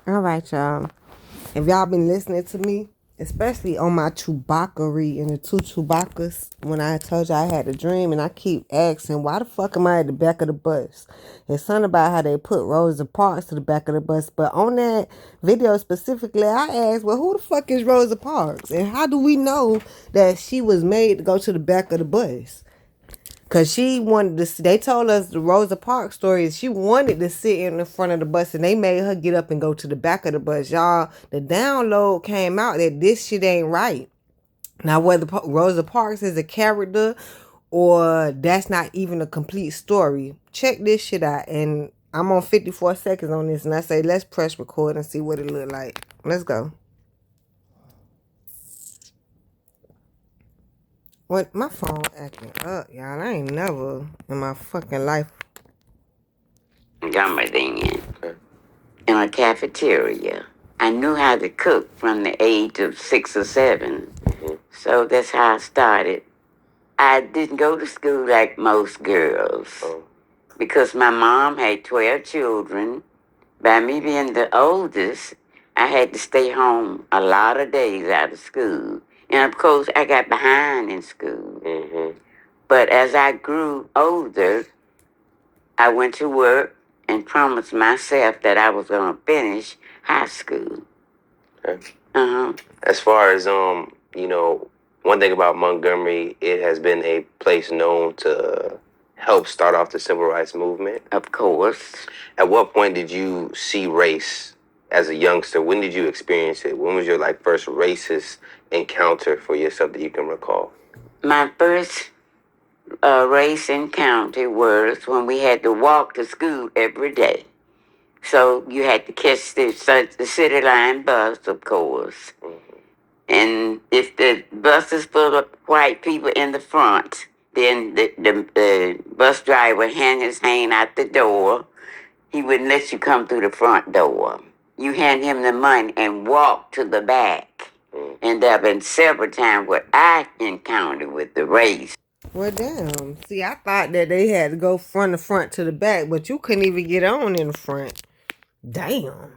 All right, y'all. If y'all been listening to me, especially on my Chewbacca and the two Chewbaccas, when I told you I had a dream, and I keep asking, why the fuck am I at the back of the bus? It's something about how they put Rosa Parks to the back of the bus, but on that video specifically, I asked, well, who the fuck is Rosa Parks? And how do we know that she was made to go to the back of the bus? Because she wanted to, they told us the Rosa Parks story is she wanted to sit in the front of the bus and they made her get up and go to the back of the bus. Y'all, the download came out that this shit ain't right. Now, whether Rosa Parks is a character or that's not even a complete story, check this shit out. And I'm on 54 seconds on this and I say, let's press record and see what it look like. Let's go. What? My phone acting up, y'all. I ain't never in my fucking life. Gummadine in a cafeteria. I knew how to cook from the age of 6 or 7. So that's how I started. I didn't go to school like most girls because my mom had 12 children. By me being the oldest, I had to stay home a lot of days out of school. And of course, I got behind in school. But as I grew older, I went to work and promised myself that I was going to finish high school. Okay. Uh-huh. As far as, one thing about Montgomery, it has been a place known to help start off the civil rights movement. Of course. At what point did you see race as a youngster? When did you experience it? When was your first racist encounter for yourself that you can recall? My first race encounter was when we had to walk to school every day. So you had to catch the city line bus, of course. And if the bus is full of white people in the front, then the bus driver would hang his hand out the door. He wouldn't let you come through the front door. You hand him the money and walk to the back. And there have been several times where I encountered with the race. Well, damn. See, I thought that they had to go from the front to the back, but you couldn't even get on in the front. Damn.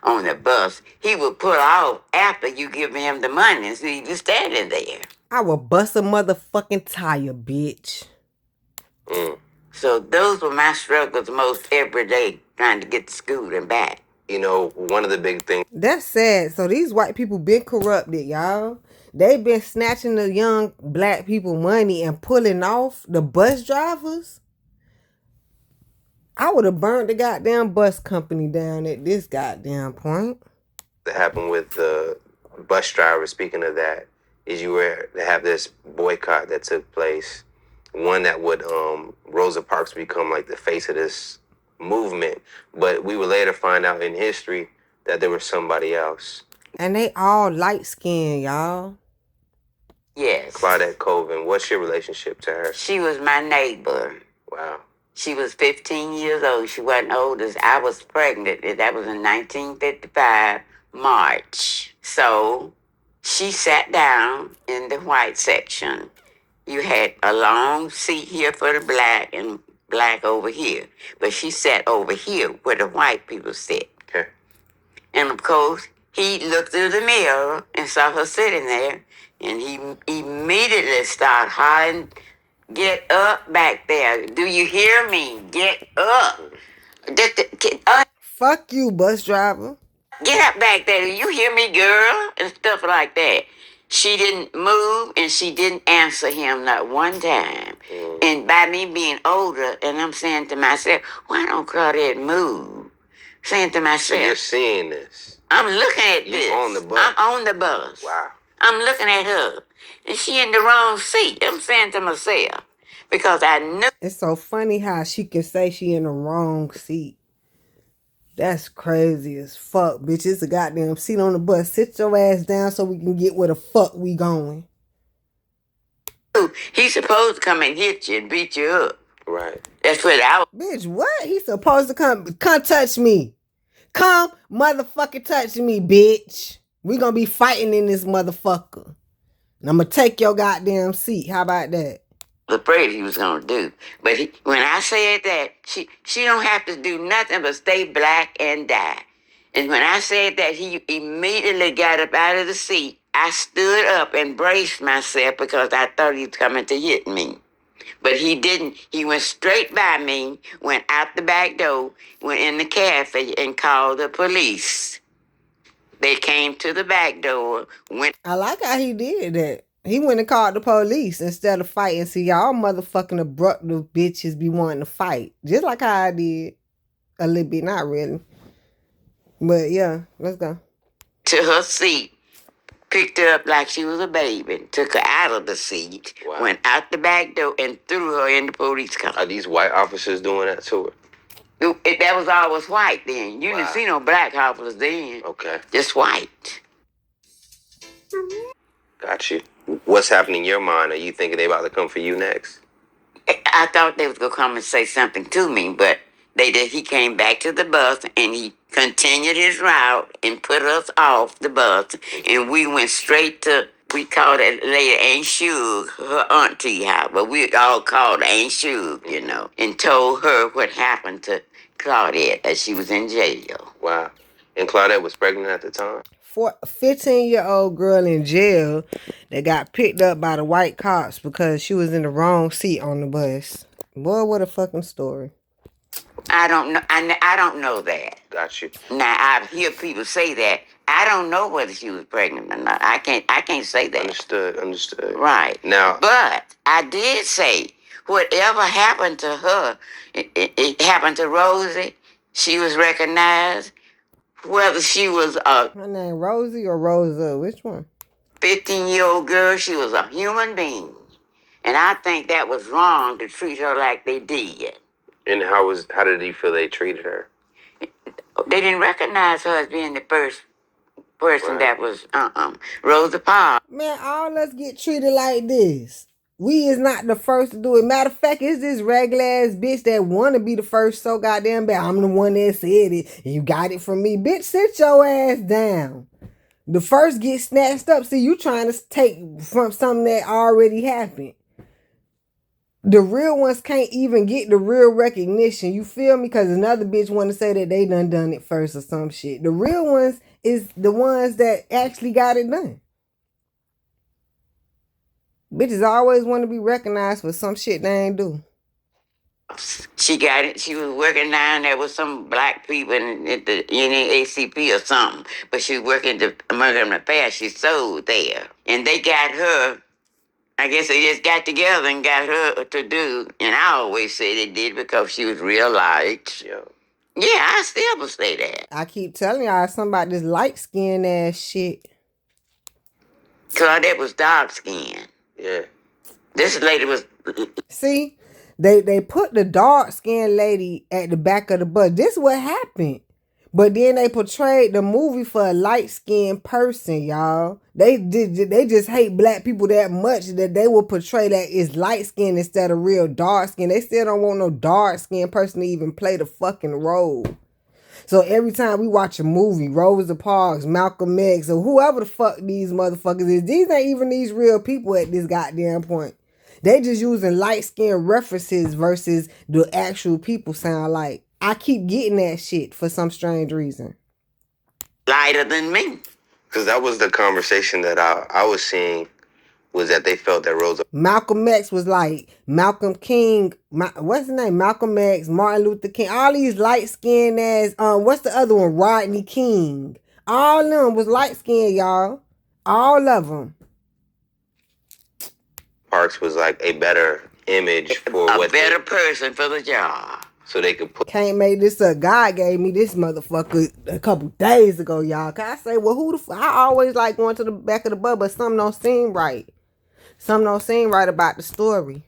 On the bus, he would pull off after you give him the money, so he was standing there. I would bust a motherfucking tire, bitch. So those were my struggles most every day, trying to get to school and back. One of the big things. That's sad. So these white people been corrupted, y'all. They been snatching the young black people money and pulling off the bus drivers. I would have burned the goddamn bus company down at this goddamn point. That happened with the bus driver, speaking of that, is you were to have this boycott that took place. One that would Rosa Parks become like the face of this movement. But we would later find out in history that there was somebody else. And they all light-skinned, y'all. Yes. Claudette Colvin, what's your relationship to her? She was my neighbor. Wow. She was 15 years old. She wasn't old as I was pregnant. That was in 1955, March. So she sat down in the white section. You had a long seat here for the black and black over here. But she sat over here where the white people sit. Okay. And of course, he looked through the mirror and saw her sitting there. And he immediately started hollering, "Get up back there. Do you hear me? Get up. Fuck you, bus driver. Get up back there. Do you hear me, girl?" And stuff like that. She didn't move and she didn't answer him not one time. And by me being older, and I'm saying to myself, why don't Claudette move? Saying to myself. So you're seeing this. I'm looking at this. You're on the bus. I'm on the bus. Wow. I'm looking at her. And she in the wrong seat. I'm saying to myself. Because I knew. It's so funny how she can say she in the wrong seat. That's crazy as fuck, bitch. It's a goddamn seat on the bus. Sit your ass down so we can get where the fuck we going. He's supposed to come and hit you and beat you up. Right. That's what I was. Bitch, what? He's supposed to come touch me. Come motherfucking touch me, bitch. We gonna be fighting in this motherfucker. And I'm gonna take your goddamn seat. How about that? Afraid he was gonna do. But when I said that, she don't have to do nothing but stay black and die. And when I said that, he immediately got up out of the seat. I stood up and braced myself because I thought he was coming to hit me. But he didn't. He went straight by me, went out the back door, went in the cafe, and called the police. They came to the back door, went. I like how he did that. He went and called the police instead of fighting. See, y'all motherfucking abruptive bitches be wanting to fight. Just like how I did. A little bit, not really. But yeah, let's go. To her seat, picked her up like she was a baby, took her out of the seat, Wow. went out the back door, and threw her in the police car. Are these white officers doing that to her? That was always white then. You Wow. didn't see no black officers then. Okay. Just white. Got you. What's happening in your mind? Are you thinking they about to come for you next? I thought they was gonna come and say something to me, but they did. He came back to the bus and he continued his route and put us off the bus, and we went straight to. We called that lady Aunt Shug, her auntie house, but we all called her Aunt Shug, you know, and told her what happened to Claudette, that she was in jail. Wow. And Claudette was pregnant at the time? 15-year-old girl in jail that got picked up by the white cops because she was in the wrong seat on the bus. Boy, what a fucking story. I don't know. I don't know that. Got you. Now I hear people say that. I don't know whether she was pregnant or not. I can't say that. Understood. Right. Now, but I did say whatever happened to her, it happened to Rosie. She was recognized. Whether she was a Her name Rosie or Rosa? Which one? 15-year-old girl, she was a human being. And I think that was wrong to treat her like they did. and how did you feel they treated her? They didn't recognize her as being the first person Right. that was Rosa Parks. Man, all us get treated like this. We is not the first to do it. Matter of fact, it's this regular ass bitch that want to be the first so goddamn bad. I'm the one that said it. You got it from me. Bitch, sit your ass down. The first get snatched up. See, you trying to take from something that already happened. The real ones can't even get the real recognition. You feel me? Because another bitch want to say that they done it first or some shit. The real ones is the ones that actually got it done. Bitches always want to be recognized for some shit they ain't do. She got it. She was working down there with some black people at the NAACP or something. But she was working the American Affairs. She sold there. And they got her. I guess they just got together and got her to do. And I always say they did because she was real light. Yeah. Yeah, I still will say that. I keep telling y'all something about this light skin ass shit. Claudette was dark skinned. Yeah. This lady was. See, they put the dark skinned lady at the back of the bus. This what happened. But then they portrayed the movie for a light skinned person, y'all. They just hate black people that much that they will portray that it's light skin instead of real dark skin. They still don't want no dark skinned person to even play the fucking role. So every time we watch a movie, Rosa Parks, Malcolm X, or whoever the fuck these motherfuckers is, these ain't even these real people at this goddamn point. They just using light skin references versus the actual people sound like. I keep getting that shit for some strange reason. Lighter than me. Because that was the conversation that I was seeing, was that they felt that Rosa... Malcolm X was like Malcolm King. What's his name? Malcolm X, Martin Luther King. All these light-skinned ass... what's the other one? Rodney King. All of them was light-skinned, y'all. All of them. Parks was like a better image for a better person for the job. So they could put... Can't make this up. God gave me this motherfucker a couple days ago, y'all. Can I say, well, who the fuck? I always like going to the back of the bus, but something don't seem right. Something don't seem right about the story.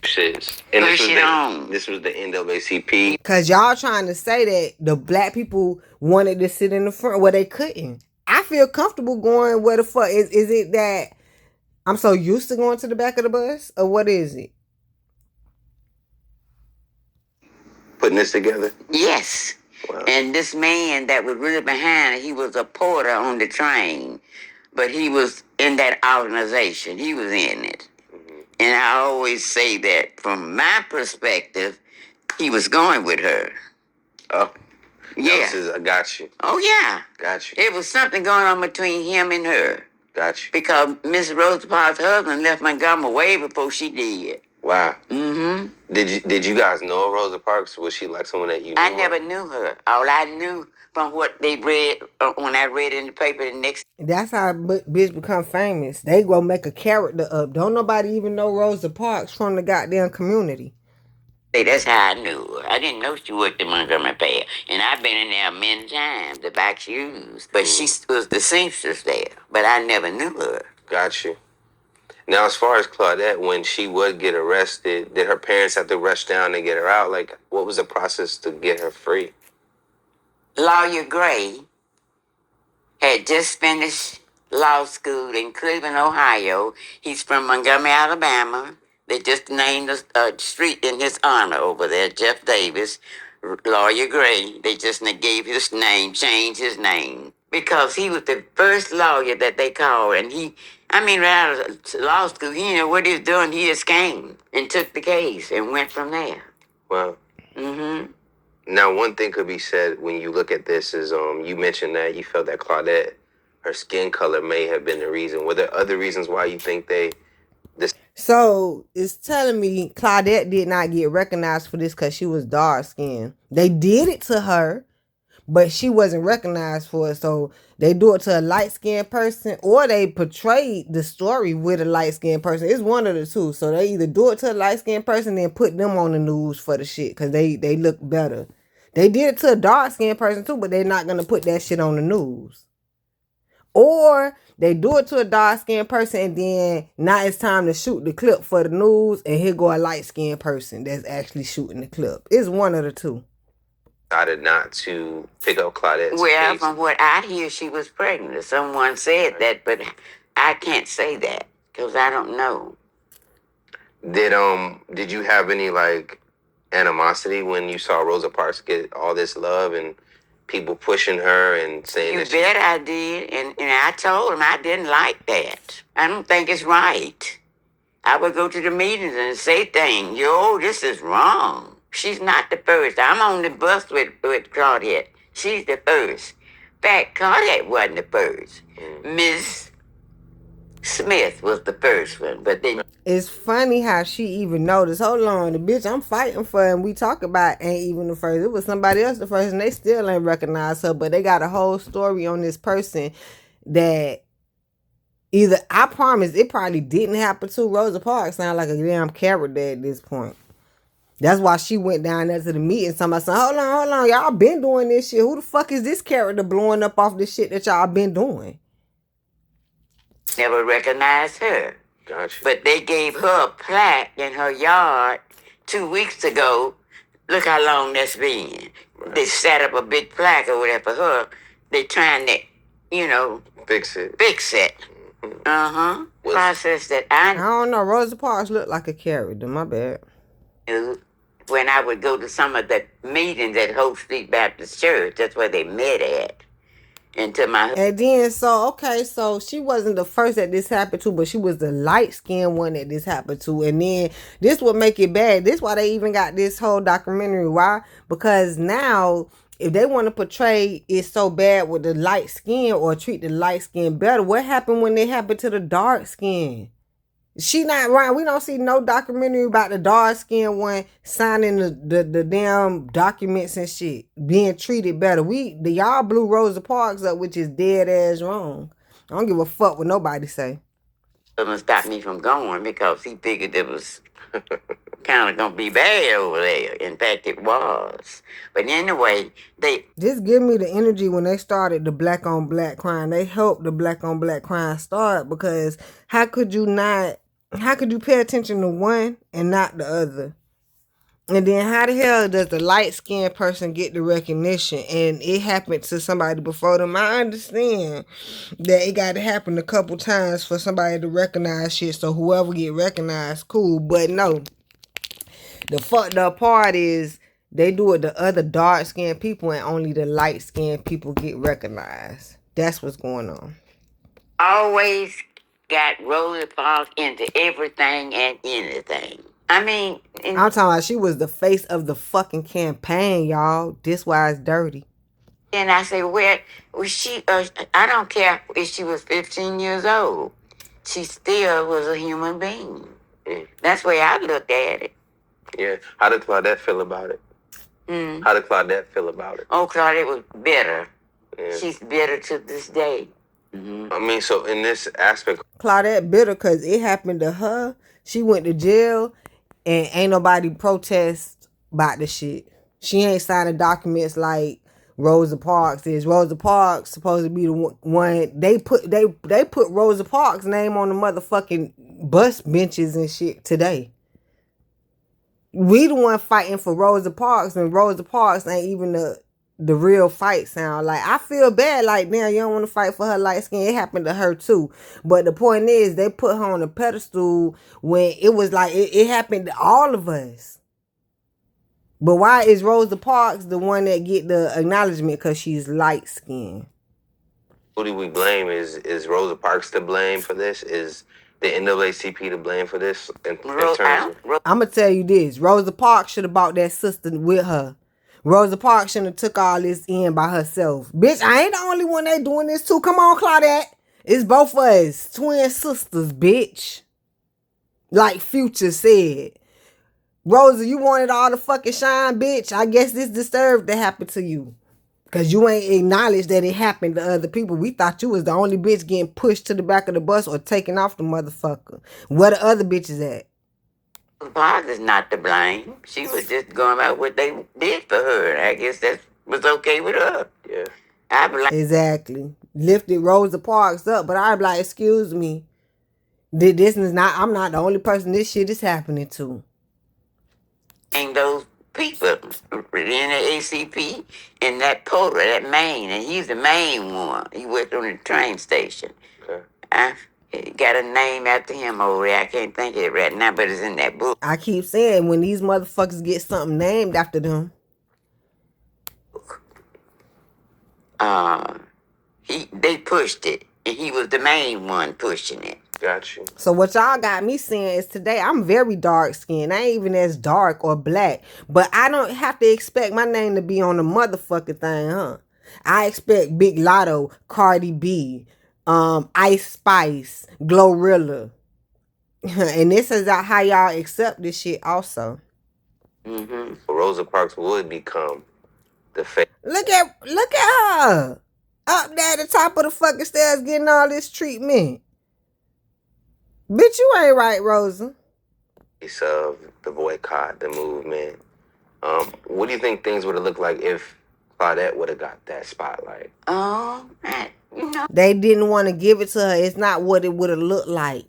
Shit. And this was the NAACP. Because y'all trying to say that the black people wanted to sit in the front where they couldn't. I feel comfortable going where the fuck. Is it that I'm so used to going to the back of the bus? Or what is it? Putting this together? Yes. Wow. And this man that was really behind it, he was a porter on the train. But he was in that organization. He was in it. Mm-hmm. And I always say that from my perspective, he was going with her. Oh. Yeah. I got you. Oh, yeah. Got you. It was something going on between him and her. Got you. Because Miss Rosa Parks' husband left Montgomery way before she did. Wow. Mm-hmm. Did you guys know Rosa Parks? Was she like someone that you knew? I never knew her. All I knew from what they read when I read in the paper the next That's how bitch become famous. They go make a character up. Don't nobody even know Rosa Parks from the goddamn community. day, that's how I knew her. I didn't know she worked at Montgomery Fair. And I've been in there many times to buy shoes. But she was the seamstress there. But I never knew her. Got you. Now, as far as Claudette, when she would get arrested, did her parents have to rush down to get her out? Like, what was the process to get her free? Lawyer Gray had just finished law school in Cleveland, Ohio. He's from Montgomery, Alabama. They just named a street in his honor over there, Jeff Davis. Lawyer Gray, they just gave his name, changed his name. Because he was the first lawyer that they called. And right out of law school, he knew what he was doing. He just came and took the case and went from there. Wow. Mm-hmm. Now, one thing could be said when you look at this is you mentioned that you felt that Claudette, her skin color may have been the reason. Were there other reasons why you think So it's telling me Claudette did not get recognized for this because she was dark skinned. They did it to her, but she wasn't recognized for it. So they do it to a light skinned person, or they portrayed the story with a light skinned person. It's one of the two. So they either do it to a light skinned person and put them on the news for the shit because they look better. They did it to a dark skinned person too, but they're not gonna put that shit on the news. Or they do it to a dark skinned person and then now it's time to shoot the clip for the news, and here go a light skinned person that's actually shooting the clip. It's one of the two. decided not to pick up Claudette's Well, case? from what I hear, she was pregnant. Someone said that, but I can't say that because I don't know. Did you have any like animosity when you saw Rosa Parks get all this love and people pushing her and saying You that bet I did, and I told him I didn't like that. I don't think it's right. I would go to the meetings and say things. Yo, this is wrong. She's not the first. I'm on the bus with Claudette. She's the first. In fact, Claudette wasn't the first. Miss Smith was the first one, but then It's funny how she even noticed. Hold on, the bitch I'm fighting for and we talk about ain't even the first. It was somebody else the first, and they still ain't recognize her. But they got a whole story on this person that either, I promise, it probably didn't happen to. Rosa Parks sound like a damn character at this point. That's why she went down there to the meeting. Somebody said, hold on, y'all been doing this shit. Who the fuck is this character blowing up off this shit that y'all been doing? never recognized her. Gotcha. But they gave her a plaque in her yard 2 weeks ago. Look how long that's been. Right. They set up a big plaque or whatever for her. They trying to, Fix it. Mm-hmm. Uh-huh. Process that I don't know. Rosa Parks looked like a character. My bad. knew when I would go to some of the meetings at Hope Street Baptist Church. That's where they met at. And then, so she wasn't the first that this happened to, but she was the light-skinned one that this happened to. And then this would make it bad. This why they even got this whole documentary. Why? Because now, if they want to portray it so bad with the light skin or treat the light skin better, what happened when it happened to the dark skin? She not right. We don't see no documentary about the dark skinned one signing the damn documents and shit, being treated better. Y'all blew Rosa Parks up, which is dead ass wrong. I don't give a fuck what nobody say. Doesn't stop me from going because he figured it was kind of gonna be bad over there. In fact, it was. But anyway, they just give me the energy when they started the black on black crime. They helped the black on black crime start, because how could you pay attention to one and not the other? And then how the hell does the light-skinned person get the recognition and it happened to somebody before them? I understand that it got to happen a couple times for somebody to recognize shit, so whoever get recognized, cool. But no, the fucked up part is they do it to other dark-skinned people and only the light-skinned people get recognized. That's what's going on. Always got Rosa Parks into everything and anything. I'm talking about she was the face of the fucking campaign, y'all. This why it's dirty. And I say, where was she? I don't care if she was 15 years old. She still was a human being. That's the way I looked at it. Yeah. How did Claudette feel about it? How did Claudette feel about it? Oh, Claudette was bitter. Yeah. She's bitter to this day. I mean, so in this aspect, Claudette bitter because it happened to her. She went to jail and ain't nobody protest about the shit. She ain't signing documents like Rosa Parks is. Rosa Parks supposed to be the one they put Rosa Parks' name on the motherfucking bus benches and shit today. We the one fighting for Rosa Parks, and Rosa Parks ain't even the real fight sound. Like, I feel bad, like, now you don't want to fight for her light skin. It happened to her too. But the point is, they put her on a pedestal when it was like, it happened to all of us. But why is Rosa Parks the one that get the acknowledgement? Because she's light skinned. who do we blame? Is Rosa Parks to blame for this? Is the NAACP to blame for this? In terms of, I'm going to tell you this. Rosa Parks should have brought that sister with her. Rosa Parks shouldn't have took all this in by herself. Bitch, I ain't the only one that doing this too. Come on, Claudette. It's both of us. Twin sisters, bitch. Like Future said. Rosa, you wanted all the fucking shine, bitch. I guess this deserved to happen to you. Because you ain't acknowledged that it happened to other people. We thought you was the only bitch getting pushed to the back of the bus or taken off the motherfucker. Where the other bitches at? Parks is not to blame. She was just going about what they did for her. I guess that was okay with her. Yeah. I blame. Exactly. Lifted Rosa Parks up, but I'd be like, excuse me. This is not, I'm not the only person this shit is happening to. And those people in the ACP and that Porter, that main, and he's the main one. He worked on the train station. Okay. He got a name after him over there. I can't think of it right now, but it's in that book. I keep saying, when these motherfuckers get something named after them. They pushed it, and he was the main one pushing it. Got you. So what y'all got me saying is today, I'm very dark skinned. I ain't even as dark or black. But I don't have to expect my name to be on the motherfucking thing, huh? I expect Big Lotto, Cardi B, Ice Spice, Glorilla. And this is how y'all accept this shit also. Rosa Parks would become the face. Look at her. Up there at the top of the fucking stairs getting all this treatment. Bitch, you ain't right, Rosa. Of the boycott, the movement. What do you think things would have looked like if Claudette would have got that spotlight? They didn't want to give it to her. It's not what it would have looked like.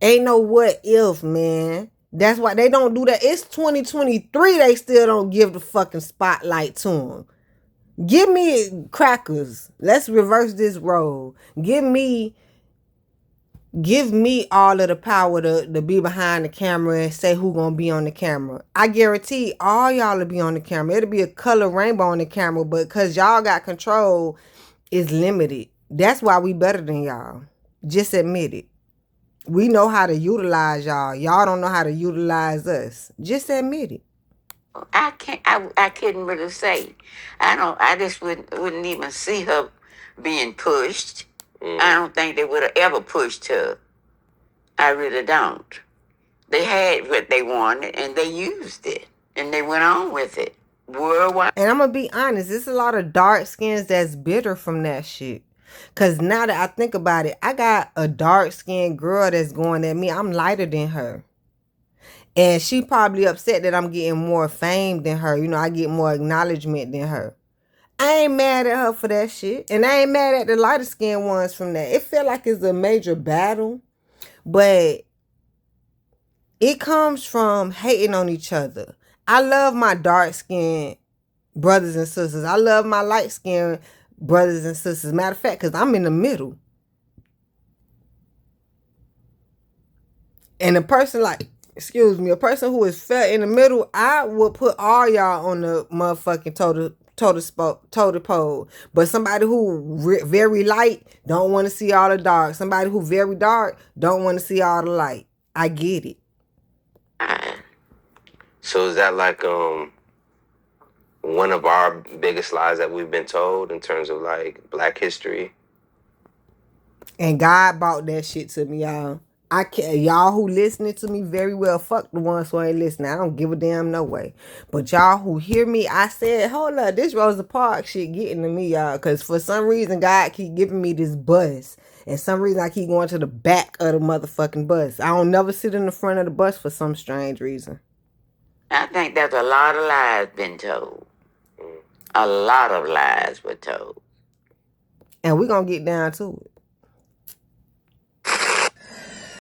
Ain't no what if, man. That's why they don't do that. It's 2023. They still don't give the fucking spotlight to them. Give me crackers. Let's reverse this role. Give me all of the power to be behind the camera and say who gonna be on the camera. I guarantee all y'all will be on the camera. It'll be a color rainbow on the camera, but because y'all got control, it's limited. That's why we better than y'all. Just admit it. We know how to utilize y'all. Y'all don't know how to utilize us. Just admit it. I couldn't really say. I just wouldn't even see her being pushed. I don't think they would have ever pushed her. I really don't. They had what they wanted and they used it and they went on with it worldwide. And I'm gonna be honest, there's a lot of dark skins that's bitter from that shit. Cause now that I think about it, I got a dark skinned girl that's going at me. I'm lighter than her. And she probably upset that I'm getting more fame than her. You know, I get more acknowledgement than her. I ain't mad at her for that shit. And I ain't mad at the lighter skinned ones from that. It feel like it's a major battle. But it comes from hating on each other. I love my dark skinned brothers and sisters. I love my light skinned brothers and sisters. Matter of fact, because I'm in the middle. And a person a person who is fair in the middle, I would put all y'all on the motherfucking total pole. But somebody who very light don't want to see all the dark. Somebody who very dark don't want to see all the light. I get it. So is that like one of our biggest lies that we've been told in terms of like Black history. And God brought that shit to me, y'all. I can't, y'all who listening to me very well, fuck the ones who ain't listening. I don't give a damn no way. But y'all who hear me, I said, hold up, this Rosa Parks shit getting to me, y'all. Because for some reason, God keep giving me this buzz. And some reason, I keep going to the back of the motherfucking bus. I don't never sit in the front of the bus for some strange reason. I think there's a lot of lies been told. A lot of lies were told. And we're going to get down to it.